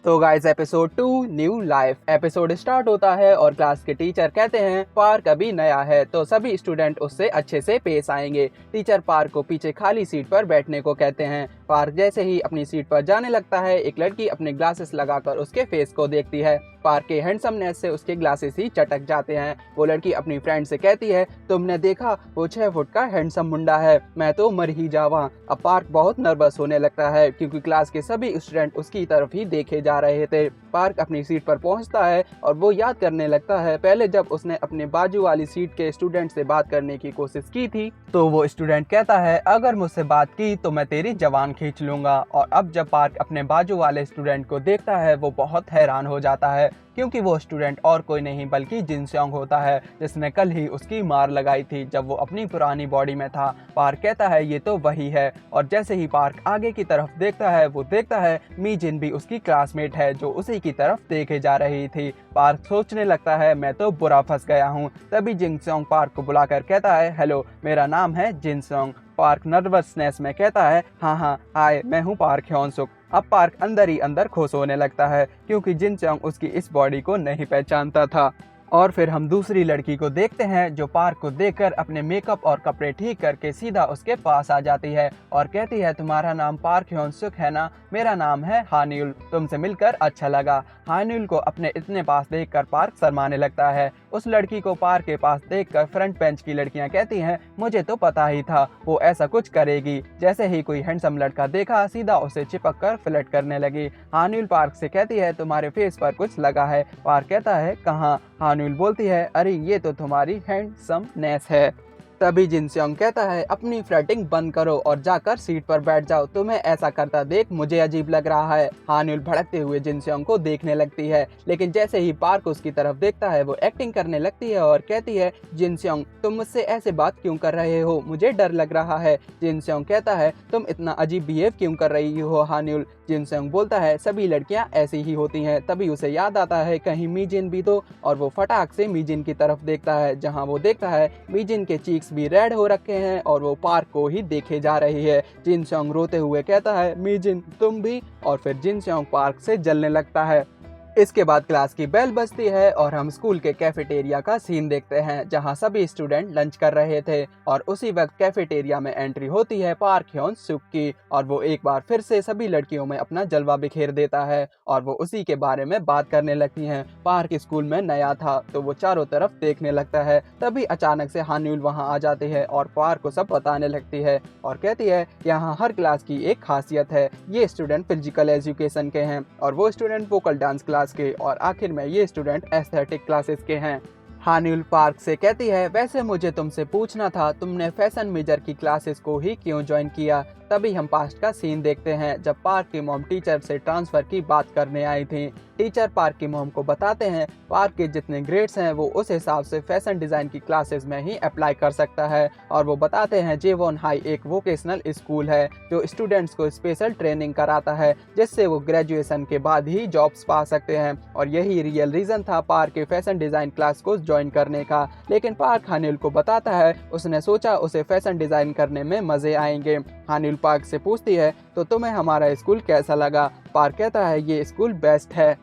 तो guys episode 2 new life episode start होता है और क्लास के टीचर कहते हैं पार्क अभी नया है तो सभी स्टूडेंट उससे अच्छे से पेश आएंगे। टीचर पार्क को पीछे खाली सीट पर बैठने को कहते हैं। पार्क जैसे ही अपनी सीट पर जाने लगता है एक लड़की अपने ग्लासेस लगाकर उसके फेस को देखती है। पार्क के हैंडसमनेस से उसके ग्लासेस ही चटक जाते हैं। वो लड़की अपनी फ्रेंड से कहती है तुमने देखा वो 6 फुट का हैंडसम मुंडा है, मैं तो मर ही जावा। अब पार्क बहुत नर्वस होने लगता है क्योंकि क्लास के सभी स्टूडेंट उसकी तरफ ही देखे जा रहे थे। पार्क अपनी सीट पर पहुंचता है और वो याद करने लगता है पहले जब उसने अपने बाजू वाली सीट के स्टूडेंट से बात करने की कोशिश की थी तो वो स्टूडेंट कहता है अगर मुझसे बात की तो मैं तेरी जबान खींच लूंगा। और अब जब पार्क अपने बाजू वाले स्टूडेंट को देखता है वो बहुत हैरान हो जाता है क्योंकि वो स्टूडेंट और कोई नहीं बल्कि जिन स्योंग होता है जिसने कल ही उसकी मार लगाई थी जब वो अपनी पुरानी बॉडी में था। पार्क कहता है ये तो वही है और जैसे ही पार्क आगे की तरफ देखता है वो देखता है मी जिन भी उसकी क्लासमेट है जो उसी की तरफ देखे जा रही थी। पार्क सोचने लगता है मैं तो बुरा फंस गया हूँ। तभी जिन स्योंग पार्क को बुलाकर कहता है हेलो मेरा नाम है जिन स्योंग। पार्क नर्वसनेस में कहता है हाँ हाय मैं हूँ पार्क ह्योन सुक। अब पार्क अंदर ही अंदर खुश होने लगता है क्योंकि जिन स्योंग उसकी इस बॉडी को नहीं पहचानता था। और फिर हम दूसरी लड़की को देखते हैं जो पार्क को देखकर अपने मेकअप और कपड़े ठीक करके सीधा उसके पास आ जाती है और कहती है तुम्हारा नाम पार्क ह्योन सुक है ना, मेरा नाम है हान्यूल, तुमसे मिलकर अच्छा लगा। हान्यूल को अपने इतने पास देखकर पार्क शर्माने लगता है। उस लड़की को पार्क के पास देखकर फ्रंट बेंच की लड़कियां कहती हैं मुझे तो पता ही था वो ऐसा कुछ करेगी। जैसे ही कोई हैंडसम लड़का देखा सीधा उसे चिपक कर फ्लर्ट करने लगी। हान्यूल पार्क से कहती है तुम्हारे फेस पर कुछ लगा है। पार्क कहता है कहाँ। हान्यूल बोलती है अरे ये तो तुम्हारी हैंडसमनेस है। तभी जिन स्योंग कहता है अपनी फ्लर्टिंग बंद करो और जाकर सीट पर बैठ जाओ, तुम्हें ऐसा करता देख मुझे अजीब लग रहा है। हान्यूल भड़कते हुए जिन स्योंग को देखने लगती है लेकिन जैसे ही पार्क उसकी तरफ देखता है वो एक्टिंग करने लगती है और कहती है जिन स्योंग तुम मुझसे ऐसे बात क्यों कर रहे हो, मुझे डर लग रहा है। जिन स्योंग कहता है तुम इतना अजीब बिहेव क्यों कर रही हो हान्यूल। जिन स्योंग बोलता है सभी लड़कियां ऐसी ही होती हैं। तभी उसे याद आता है कहीं मीजिन भी तो और वो फटाक से मीजिन की तरफ देखता है जहां वो देखता है मीजिन के चीक्स भी रेड हो रखे हैं और वो पार्क को ही देखे जा रही है। जिन स्योंग रोते हुए कहता है मीजिन तुम भी, और फिर जिन स्योंग पार्क से जलने लगता है। इसके बाद क्लास की बेल बजती है और हम स्कूल के कैफेटेरिया का सीन देखते हैं जहां सभी स्टूडेंट लंच कर रहे थे और उसी वक्त कैफेटेरिया में एंट्री होती है पार्क ह्योन सुक की और वो एक बार फिर से सभी लड़कियों में अपना जलवा बिखेर देता है और वो उसी के बारे में बात करने लगती हैं। पार्क स्कूल में नया था तो वो चारों तरफ देखने लगता है। तभी अचानक से हान्यूल वहां आ जाती है और पार्क को सब बताने लगती है और कहती है यहाँ हर क्लास की एक खासियत है, ये स्टूडेंट फिजिकल एजुकेशन के हैं और वो स्टूडेंट वोकल डांस क्लास के और आखिर में ये स्टूडेंट एस्थेटिक क्लासेस के हैं। हान्यूल पार्क से कहती है वैसे मुझे तुमसे पूछना था तुमने फैशन मेजर की क्लासेस को ही क्यों ज्वाइन किया। तभी हम पास्ट का सीन देखते हैं जब पार्क की मॉम टीचर से ट्रांसफर की बात करने आई थी। टीचर पार्क की मॉम को बताते हैं पार्क के जितने ग्रेड्स हैं वो उस हिसाब से फैशन डिजाइन की क्लासेस में ही अप्लाई कर सकता है और वो बताते हैं जेवॉन हाई एक वोकेशनल स्कूल है जो स्टूडेंट्स को स्पेशल ट्रेनिंग कराता है जिससे वो ग्रेजुएशन के बाद ही जॉब्स पा सकते हैं और यही रियल रीजन था पार्क के फैशन डिजाइन क्लास को ज्वाइन करने का। लेकिन पार्क हान्यूल को बताता है उसने सोचा उसे फैशन डिजाइन करने में मजे आएंगे। हान्यूल पार्क से पूछती है तो तुम्हें हमारा स्कूल कैसा लगा। पार्क कहता है ये स्कूल बेस्ट है।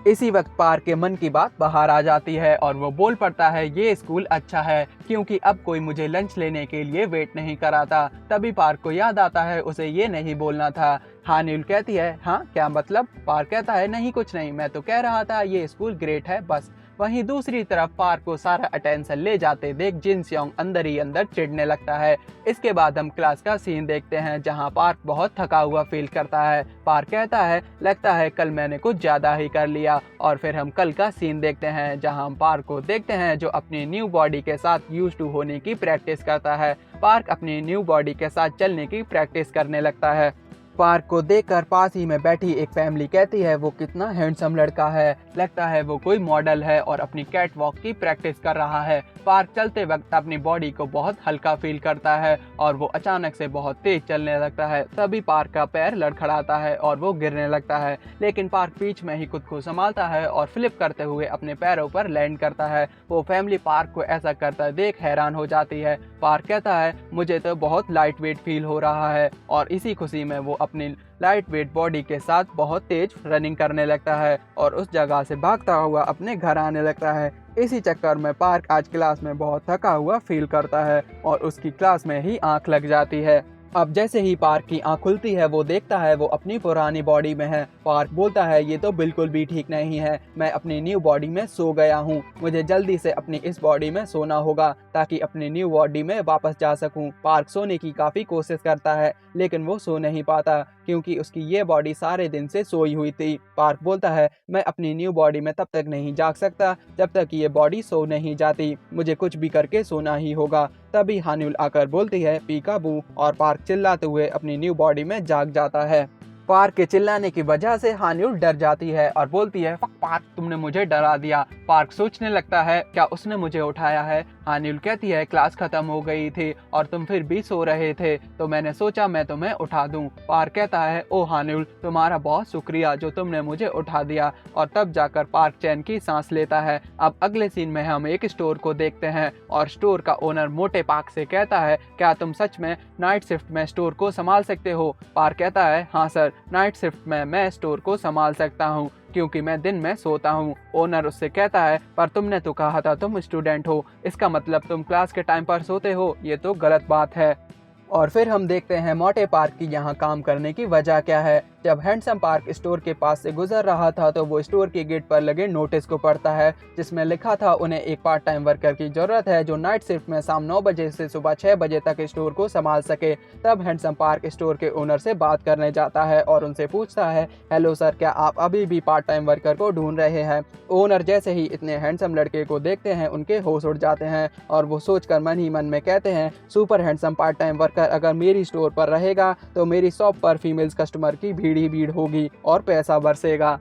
इसी वक्त पार्क के मन की बात बाहर आ जाती है और वो बोल पड़ता है ये स्कूल अच्छा है क्योंकि अब कोई मुझे लंच लेने के लिए वेट नहीं कराता। तभी पार्क को याद आता है उसे ये नहीं बोलना था। हान्यूल कहती है हाँ क्या मतलब। पार्क कहता है नहीं कुछ नहीं, मैं तो कह रहा था ये स्कूल ग्रेट है बस। वहीं दूसरी तरफ पार्क को सारा अटेंशन ले जाते देख जिन स्योंग अंदर ही अंदर चिढ़ने लगता है। इसके बाद हम क्लास का सीन देखते हैं जहां पार्क बहुत थका हुआ फील करता है। पार्क कहता है लगता है कल मैंने कुछ ज्यादा ही कर लिया। और फिर हम कल का सीन देखते हैं जहां हम पार्क को देखते हैं जो अपनी न्यू बॉडी के साथ यूज्ड टू होने की प्रैक्टिस करता है। पार्क अपनी न्यू बॉडी के साथ चलने की प्रैक्टिस करने लगता है। पार्क को देखकर पास ही में बैठी एक फैमिली कहती है वो कितना हैंडसम लड़का है, लगता है वो कोई मॉडल है और अपनी कैट वॉक की प्रैक्टिस कर रहा है। पार्क चलते वक्त अपनी बॉडी को बहुत हल्का फील करता है और वो अचानक से बहुत तेज चलने लगता है। तभी पार्क का पैर लड़खड़ाता है और वो गिरने लगता है, लेकिन पार्क बीच में ही खुद को संभालता है और फ्लिप करते हुए अपने पैरों पर लैंड करता है। वो फैमिली पार्क को ऐसा करता देख हैरान हो जाती है। पार्क कहता है, मुझे तो बहुत लाइट वेट फील हो रहा है, और इसी खुशी में वो अपनी लाइट वेट बॉडी के साथ बहुत तेज रनिंग करने लगता है और उस जगह से भागता हुआ अपने घर आने लगता है। इसी चक्कर में पार्क आज क्लास में बहुत थका हुआ फील करता है और उसकी क्लास में ही आंख लग जाती है। अब जैसे ही पार्क की आंख खुलती है, वो देखता है वो अपनी पुरानी बॉडी में है। पार्क बोलता है, ये तो बिल्कुल भी ठीक नहीं है, मैं अपनी न्यू बॉडी में सो गया हूँ, मुझे जल्दी से अपनी इस बॉडी में सोना होगा ताकि अपनी न्यू बॉडी में वापस जा सकूं। पार्क सोने की काफी कोशिश करता है, लेकिन वो सो नहीं पाता क्योंकि उसकी ये बॉडी सारे दिन से सोई हुई थी। पार्क बोलता है, मैं अपनी न्यू बॉडी में तब तक नहीं जाग सकता जब तक ये बॉडी सो नहीं जाती, मुझे कुछ भी करके सोना ही होगा। तभी हान्युल आकर बोलती है, पीकाबू, और पार्क चिल्लाते हुए अपनी न्यू बॉडी में जाग जाता है। पार्क के चिल्लाने की वजह से हान्युल डर जाती है और बोलती है, फक पार्क, तुमने मुझे डरा दिया। पार्क सोचने लगता है, क्या उसने मुझे उठाया है? हान्युल कहती है, क्लास खत्म हो गई थी और तुम फिर भी सो रहे थे, तो मैंने सोचा मैं तुम्हें उठा दूं। पार्क कहता है, ओ हान्युल, तुम्हारा बहुत शुक्रिया जो तुमने मुझे उठा दिया। और तब जाकर पार्क चैन की सांस लेता है। अब अगले सीन में हम एक स्टोर को देखते हैं और स्टोर का ओनर मोटे पार्क से कहता है, क्या तुम सच में नाइट शिफ्ट में स्टोर को संभाल सकते हो? पार्क कहता है, हाँ सर, नाइट शिफ्ट में मैं स्टोर को संभाल सकता हूँ क्योंकि मैं दिन में सोता हूँ। ओनर उससे कहता है, पर तुमने तो कहा था तुम स्टूडेंट हो, इसका मतलब तुम क्लास के टाइम पर सोते हो, ये तो गलत बात है। और फिर हम देखते हैं मोटे पार्क की यहाँ काम करने की वजह क्या है। जब हैंडसम पार्क स्टोर के पास से गुजर रहा था तो वो स्टोर के गेट पर लगे नोटिस को पढ़ता है, जिसमें लिखा था उन्हें एक पार्ट टाइम वर्कर की जरूरत है जो नाइट शिफ्ट में शाम 9 बजे से सुबह 6 बजे तक स्टोर को संभाल सके। तब हैंडसम पार्क स्टोर के ओनर से बात करने जाता है और उनसे पूछता है, हेलो सर, क्या आप अभी भी पार्ट टाइम वर्कर को ढूंढ रहे हैं? ओनर जैसे ही इतने हैंडसम लड़के को देखते हैं, उनके होश उड़ जाते हैं और वो सोचकर मन ही मन में कहते हैं, super handsome part time worker अगर मेरी स्टोर पर रहेगा तो मेरी शॉप पर फीमेल्स कस्टमर की भीड़ ही भीड़ होगी और पैसा बरसेगा।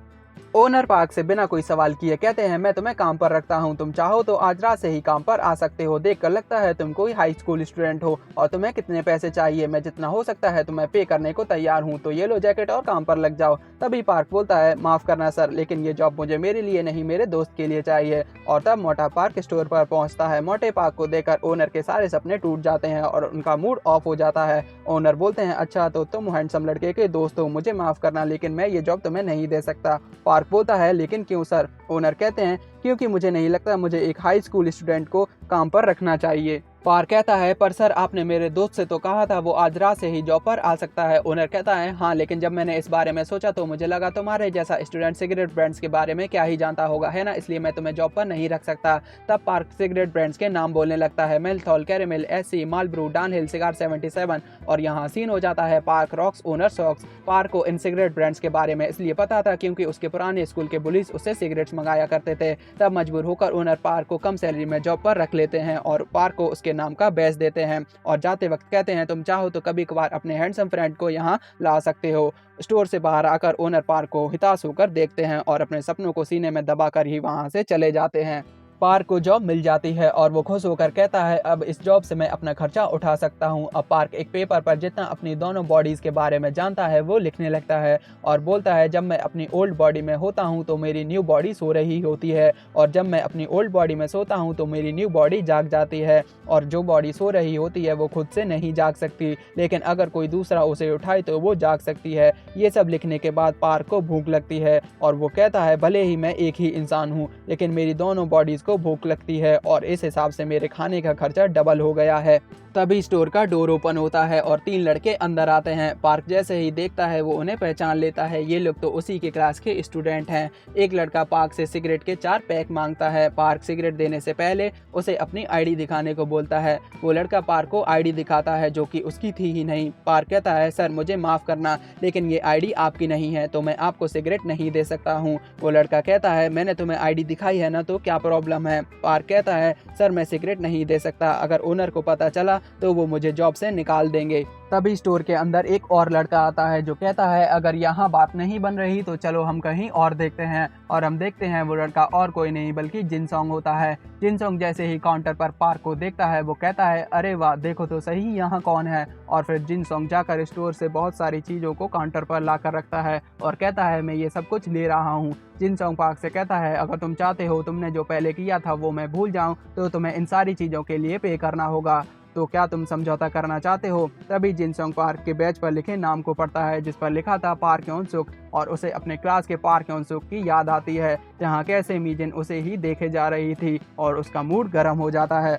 ओनर पार्क से बिना कोई सवाल किए कहते हैं, मैं तुम्हें काम पर रखता हूं, तुम चाहो तो आज रात से ही काम पर आ सकते हो। देखकर लगता है तुम कोई हाई स्कूल स्टूडेंट हो और तुम्हें कितने पैसे चाहिए, मैं जितना हो सकता है तुम्हें पे करने को तैयार हूं, तो ये लो जैकेट और काम पर लग जाओ। तभी पार्क बोलता है, माफ करना सर, लेकिन ये जॉब मुझे मेरे लिए नहीं मेरे दोस्त के लिए चाहिए। और तब मोटा पार्क स्टोर पर पहुंचता है। मोटे पार्क को देखकर ओनर के सारे सपने टूट जाते हैं और उनका मूड ऑफ हो जाता है। ओनर बोलते हैं, अच्छा तो तुम हैंडसम लड़के के दोस्त हो, मुझे माफ करना, लेकिन मैं ये जॉब तुम्हें नहीं दे सकता। पार्क बोलता है, लेकिन क्यों सर? ओनर कहते हैं, क्योंकि मुझे नहीं लगता मुझे एक हाई स्कूल स्टूडेंट को काम पर रखना चाहिए। पार्क कहता है, पर सर आपने मेरे दोस्त से तो कहा था वो आज रात से ही जॉब पर आ सकता है। ओनर कहता है, हाँ, लेकिन जब मैंने इस बारे में सोचा तो मुझे लगा तुम्हारे जैसा स्टूडेंट सिगरेट ब्रांड्स के बारे में क्या ही जानता होगा, है ना, इसलिए मैं तुम्हें जॉब पर नहीं रख सकता। तब पार्क सिगरेट ब्रांड्स के नाम बोलने लगता है, मेंथोल, कैरेमल, एससी, मालब्रू, डानहिल, सिगार 77, और यहाँ सीन हो जाता है park rocks owner socks. Park को इन सिगरेट ब्रांड्स के बारे में इसलिए पता था क्योंकि उसके पुराने स्कूल के बुलिस उससे सिगरेट्स मंगाया करते थे। तब मजबूर होकर ओनर पार्क को कम सैलरी में जॉब पर रख लेते हैं और पार्क को उसके नाम का बैच देते हैं और जाते वक्त कहते हैं, तुम चाहो तो कभी कभार अपने हैंडसम फ्रेंड को यहाँ ला सकते हो। स्टोर से बाहर आकर ओनर पार्क को हिताश होकर देखते हैं और अपने सपनों को सीने में दबाकर ही वहां से चले जाते हैं। पार्क को जॉब मिल जाती है और वो खुश होकर कहता है, अब इस जॉब से मैं अपना खर्चा उठा सकता हूँ। अब पार्क एक पेपर पर जितना अपनी दोनों बॉडीज के बारे में जानता है वो लिखने लगता है और बोलता है, जब मैं अपनी ओल्ड बॉडी में होता हूँ तो मेरी न्यू बॉडी सो रही होती है और जब मैं अपनी ओल्ड बॉडी में सोता हूँ तो मेरी न्यू बॉडी जाग जाती है और जो बॉडी सो रही होती है वो खुद से नहीं जाग सकती, लेकिन अगर कोई दूसरा उसे उठाए तो वो जाग सकती है। ये सब लिखने के बाद पार्क को भूख लगती है और वो कहता है, भले ही मैं एक ही इंसान हूँ लेकिन मेरी दोनों बॉडीज को भूख लगती है और इस हिसाब से मेरे खाने का खर्चा डबल हो गया है। तभी स्टोर का डोर ओपन होता है और 3 लड़के अंदर आते हैं। पार्क जैसे ही देखता है वो उन्हें पहचान लेता है, ये लोग तो उसी के क्लास के स्टूडेंट हैं। एक लड़का पार्क से सिगरेट के 4 पैक मांगता है। पार्क सिगरेट देने से पहले उसे अपनी आईडी दिखाने को बोलता है। वो लड़का पार्क को आईडी दिखाता है जो कि उसकी थी ही नहीं। पार्क कहता है, सर मुझे माफ करना, लेकिन ये आईडी आपकी नहीं है तो मैं आपको सिगरेट नहीं दे सकता हूँ। वो लड़का कहता है, मैंने तुम्हें आईडी दिखाई है ना, तो क्या प्रॉब्लम है? पार्क कहता है, सर मैं सिगरेट नहीं दे सकता, अगर ओनर को पता चला तो वो मुझे जॉब से निकाल देंगे। तभी स्टोर के अंदर एक और लड़का आता है जो कहता है अगर यहाँ बात नहीं बन रही तो चलो हम कहीं और देखते हैं। और हम देखते हैं वो लड़का और कोई नहीं बल्कि जिनसोंग होता है। जिनसोंग जैसे ही काउंटर पर पार्क को देखता है वो कहता है अरे वाह देखो तो सही यहाँ कौन है। और फिर जिनसोंग जाकर स्टोर से बहुत सारी चीज़ों को काउंटर पर ला कर रखता है और कहता है मैं ये सब कुछ ले रहा हूँ। जिनसोंग पार्क से कहता है अगर तुम चाहते हो तुमने जो पहले किया था वो मैं भूल जाऊँ तो तुम्हें इन सारी चीज़ों के लिए पे करना होगा। तो क्या तुम समझौता करना चाहते हो? तभी जिनसोंग पार्क के बैच पर लिखे नाम को पढ़ता है जिस पर लिखा था पार्क योन-सुक और उसे अपने क्लास के पार्क योन-सुक की याद आती है जहाँ कैसे मीजिन उसे ही देखे जा रही थी और उसका मूड गर्म हो जाता है।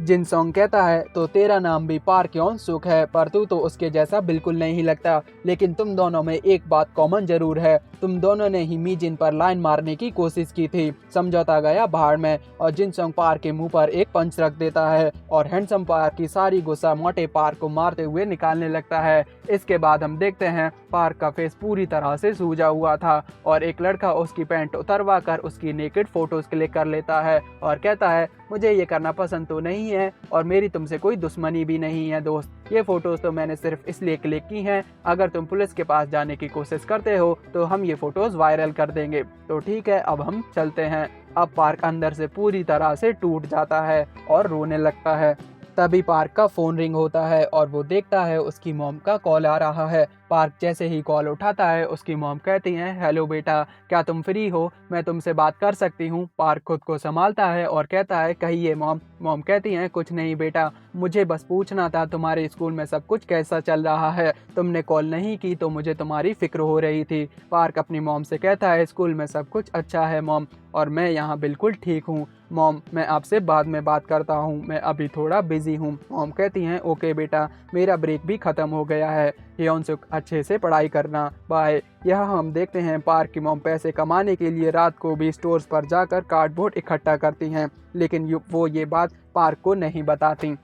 जिनसोंग कहता है तो तेरा नाम भी पार्क योन-सुक है पर तू तो उसके जैसा बिल्कुल नहीं लगता, लेकिन तुम दोनों में एक बात कॉमन जरूर है, तुम दोनों ने ही मीजिन पर लाइन मारने की कोशिश की थी। समझौता गया भाड़ में। और जिनसोंग पार्क के मुंह पर एक पंच रख देता है और हैंडसम पार्क की सारी गुस्सा मोटे पार्क को मारते हुए निकालने लगता है। इसके बाद हम देखते हैं पार्क का फेस पूरी तरह से सूजा हुआ था और एक लड़का उसकी पैंट उतरवा कर उसकी नेकेड फोटोज क्लिक कर लेता है और कहता है मुझे ये करना पसंद तो नहीं है और मेरी तुमसे कोई दुश्मनी भी नहीं है दोस्त, ये फोटोज तो मैंने सिर्फ इसलिए क्लिक की हैं, अगर तुम पुलिस के पास जाने की कोशिश करते हो तो हम ये फोटोज वायरल कर देंगे। तो ठीक है अब हम चलते हैं। अब पार्क अंदर से पूरी तरह से टूट जाता है और रोने लगता है। तभी पार्क का फोन रिंग होता है और वो देखता है उसकी मॉम का कॉल आ रहा है। पार्क जैसे ही कॉल उठाता है उसकी मॉम कहती हैं हेलो बेटा क्या तुम फ्री हो, मैं तुमसे बात कर सकती हूँ। पार्क खुद को संभालता है और कहता है कहिए मॉम। मॉम कहती हैं कुछ नहीं बेटा, मुझे बस पूछना था तुम्हारे स्कूल में सब कुछ कैसा चल रहा है, तुमने कॉल नहीं की तो मुझे तुम्हारी फिक्र हो रही थी। पार्क अपनी मॉम से कहता है स्कूल में सब कुछ अच्छा है मॉम और मैं यहाँ बिल्कुल ठीक हूँ। मॉम मैं आपसे बाद में बात करता हूँ, मैं अभी थोड़ा बिजी हूँ। मॉम कहती हैं ओके बेटा, मेरा ब्रेक भी ख़त्म हो गया है, योनसुक अच्छे से पढ़ाई करना, बाय। यह हम देखते हैं पार्क की मॉम पैसे कमाने के लिए रात को भी स्टोर्स पर जाकर कार्डबोर्ड इकट्ठा करती हैं, लेकिन वो ये बात पार्क को नहीं बताती।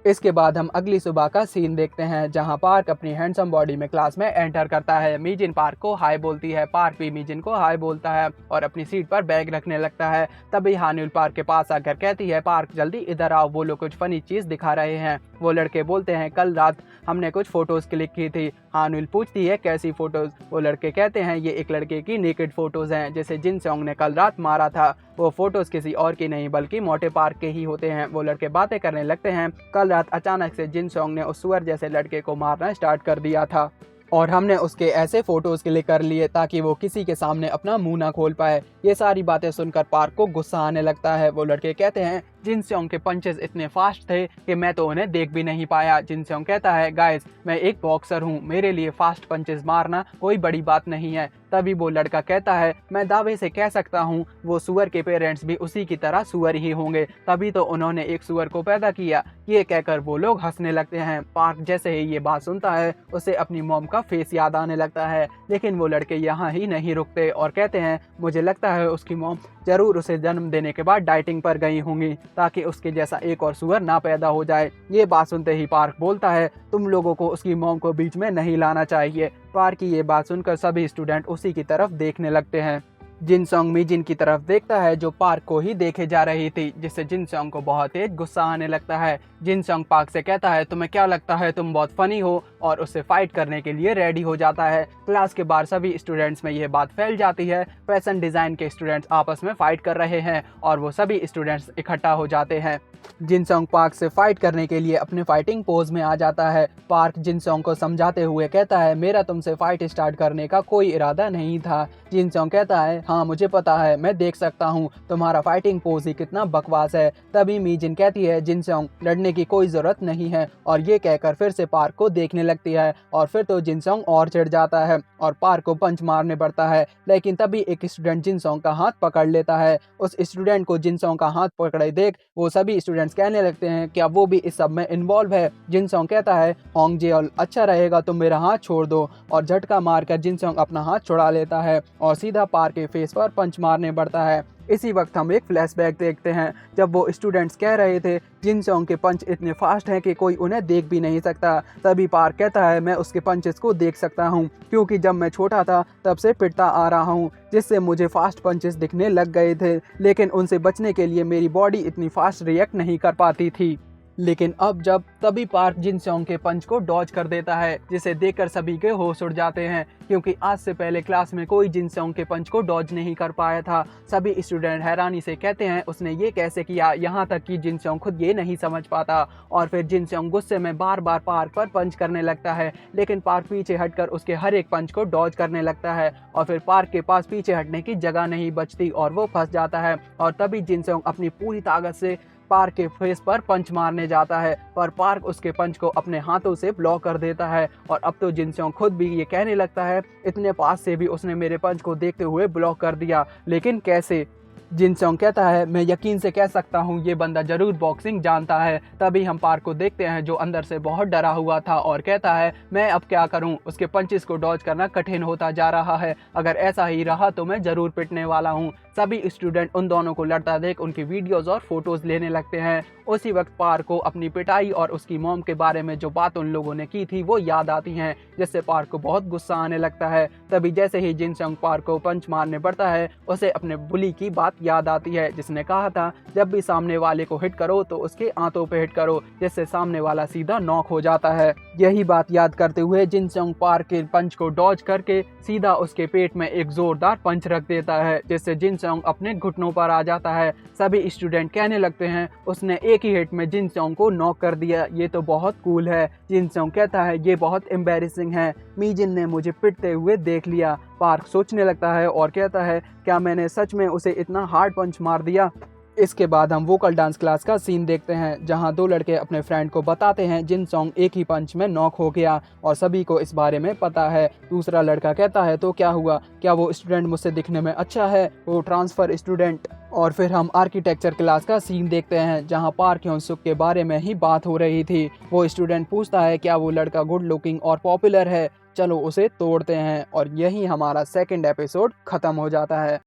इसके बाद हम अगली सुबह का सीन देखते हैं जहां पार्क अपनी हैंडसम बॉडी में क्लास में एंटर करता है। मीजिन पार्क को हाय बोलती है, पार्क भी मीजिन को हाय बोलता है और अपनी सीट पर बैग रखने लगता है। तभी हानुल पार्क के पास आकर कहती है पार्क जल्दी इधर आओ, वो लोग कुछ फनी चीज दिखा रहे हैं। वो लड़के बोलते हैं कल रात हमने कुछ फोटोज क्लिक की थी। हानुल पूछती है कैसी फोटोज? वो लड़के कहते हैं ये एक लड़के की नेकेड फोटोज हैं जिसे जिनसोंग ने कल रात मारा था। वो फोटोज किसी और की नहीं बल्कि मोटे पार्क के ही होते हैं। वो लड़के बातें करने लगते हैं कल रात अचानक से जिनसोंग ने उस सुअर जैसे लड़के को मारना स्टार्ट कर दिया था और हमने उसके ऐसे फोटोज क्लिक कर लिए ताकि वो किसी के सामने अपना मुंह ना खोल पाए। ये सारी बातें सुनकर पार्क को गुस्सा आने लगता है। वो लड़के कहते हैं जिनसोंग के पंचेस इतने फास्ट थे कि मैं तो उन्हें देख भी नहीं पाया। जिनसोंग कहता है गाइस मैं एक बॉक्सर हूँ, मेरे लिए फास्ट पंचेस मारना कोई बड़ी बात नहीं है। तभी वो लड़का कहता है मैं दावे से कह सकता हूँ वो सुअर के पेरेंट्स भी उसी की तरह सुअर ही होंगे, तभी तो उन्होंने एक सुअर को पैदा किया। ये कहकर वो लोग हंसने लगते हैं। पार्क जैसे ही ये बात सुनता है उसे अपनी मॉम का फेस याद आने लगता है, लेकिन वो लड़के यहाँ ही नहीं रुकते और कहते हैं मुझे लगता है उसकी मॉम जरूर उसे जन्म देने के बाद डाइटिंग पर गई होंगी ताकि उसके जैसा एक और सुअर ना पैदा हो जाए। ये बात सुनते ही पार्क बोलता है तुम लोगों को उसकी मॉम को बीच में नहीं लाना चाहिए। पार्क की ये बात सुनकर सभी स्टूडेंट उसी की तरफ देखने लगते हैं। जिनसोंग मीजिन की तरफ देखता है जो पार्क को ही देखे जा रही थी, जिससे जिनसोंग को बहुत तेज गुस्सा आने लगता है। जिनसोंग पार्क से कहता है तुम्हें क्या लगता है तुम बहुत फनी हो और उससे फाइट करने के लिए रेडी हो जाता है। क्लास के बाहर सभी स्टूडेंट्स में यह बात फैल जाती है, फैशन डिजाइन के स्टूडेंट्स आपस में फाइट कर रहे हैं और वो सभी स्टूडेंट्स इकट्ठा हो जाते हैं। जिनसोंग पार्क से फाइट करने के लिए अपने फाइटिंग पोज में आ जाता है। पार्क जिनसोंग को समझाते हुए कहता है मेरा तुमसे फाइट स्टार्ट करने का कोई इरादा नहीं था। जिनसोंग कहता है हाँ मुझे पता है, मैं देख सकता हूँ तुम्हारा फाइटिंग पोज ही कितना बकवास है। तभी मीजिन कहती है जिनसोंग लड़ने की कोई जरूरत नहीं है और ये कहकर फिर से पार्क को देखने लगती है और फिर तो जिनसोंग और चिढ़ जाता है और पार्क को पंच मारने पड़ता है, लेकिन तभी एक स्टूडेंट जिनसोंग का हाथ पकड़ लेता है। उस स्टूडेंट को जिनसोंग का हाथ पकड़े देख वो सभी स्टूडेंट्स कहने लगते हैं क्या वो भी इस सब में इन्वॉल्व है। जिनसोंग कहता है होंगजेओल अच्छा रहेगा तुम मेरा हाथ छोड़ दो और झटका मारकर जिनसोंग अपना हाथ छुड़ा लेता है और सीधा पार्क के फेस पर पंच मारने पड़ता है। इसी वक्त हम एक फ्लैशबैक देखते हैं जब वो स्टूडेंट्स कह रहे थे जिनसोंग के पंच इतने फास्ट हैं कि कोई उन्हें देख भी नहीं सकता। तभी पार्क कहता है मैं उसके पंचेस को देख सकता हूँ क्योंकि जब मैं छोटा था तब से पिटता आ रहा हूँ जिससे मुझे फास्ट पंचेस दिखने लग गए थे, लेकिन उनसे बचने के लिए मेरी बॉडी इतनी फास्ट रिएक्ट नहीं कर पाती थी। लेकिन अब जब तभी पार्क जिनसोंग के पंच को डॉज कर देता है, जिसे देखकर सभी के होश उड़ जाते हैं, क्योंकि आज से पहले क्लास में कोई जिनसोंग के पंच को डॉज नहीं कर पाया था। सभी स्टूडेंट हैरानी से कहते हैं उसने ये कैसे किया, यहाँ तक कि जिनसोंग खुद ये नहीं समझ पाता। और फिर जिनसोंग गुस्से में बार बार पार्क पर पंच करने लगता है, लेकिन पार्क पीछे हटकर उसके हर एक पंच को डॉज करने लगता है और फिर पार्क के पास पीछे हटने की जगह नहीं बचती और वो फंस जाता है। और तभी जिनसोंग अपनी पूरी ताकत से पार्क के फेस पर पंच मारने जाता है, पर पार्क उसके पंच को अपने हाथों से ब्लॉक कर देता है। और अब तो जिनसोंग खुद भी ये कहने लगता है, इतने पास से भी उसने मेरे पंच को देखते हुए ब्लॉक कर दिया, लेकिन कैसे। जिनसोंग कहता है, मैं यकीन से कह सकता हूँ ये बंदा जरूर बॉक्सिंग जानता है। तभी हम पार्क को देखते हैं जो अंदर से बहुत डरा हुआ था और कहता है, मैं अब क्या करूँ, उसके पंचेस को डॉज करना कठिन होता जा रहा है, अगर ऐसा ही रहा तो मैं जरूर पिटने वाला हूँ। सभी स्टूडेंट उन दोनों को लड़ता देख उनकी वीडियोस और फोटोज लेने लगते हैं। उसी वक्त पार्क को अपनी पिटाई और उसकी मॉम के बारे में जो बात उन लोगों ने की थी वो याद आती हैं, जिससे पार्क को बहुत गुस्सा आने लगता है। तभी जैसे ही जिनसोंग पार्क को पंच मारने पड़ता है, उसे अपने बुली की बात याद आती है, जिसने कहा था जब भी सामने वाले को हिट करो तो उसके आंतों पे हिट करो, जिससे सामने वाला सीधा नॉक हो जाता है। यही बात याद करते हुए जिनसोंग पार्क के पंच को डॉज करके सीधा उसके पेट में एक जोरदार पंच रख देता है, जिससे जिनसोंग अपने घुटनों पर आ जाता है। सभी स्टूडेंट कहने लगते हैं उसने एक ही हिट में जिनसोंग को नॉक कर दिया, ये तो बहुत कूल है। जिनसोंग कहता है ये बहुत एम्बैरेसिंग है, मीजिन ने मुझे पिटते हुए देख लिया। पार्क सोचने लगता है और कहता है, क्या मैंने सच में उसे इतना हार्ड पंच मार दिया। इसके बाद हम वोकल डांस क्लास का सीन देखते हैं, जहां दो लड़के अपने फ्रेंड को बताते हैं जिनसोंग एक ही पंच में नॉक हो गया और सभी को इस बारे में पता है। दूसरा लड़का कहता है, तो क्या हुआ, क्या वो स्टूडेंट मुझसे दिखने में अच्छा है, वो ट्रांसफर स्टूडेंट। और फिर हम आर्किटेक्चर क्लास का सीन देखते हैं, जहां पार्क ह्योन-सुक के बारे में ही बात हो रही थी। वो स्टूडेंट पूछता है, क्या वो लड़का गुड लुकिंग और पॉपुलर है, चलो उसे तोड़ते हैं। और यही हमारा सेकंड एपिसोड खत्म हो जाता है।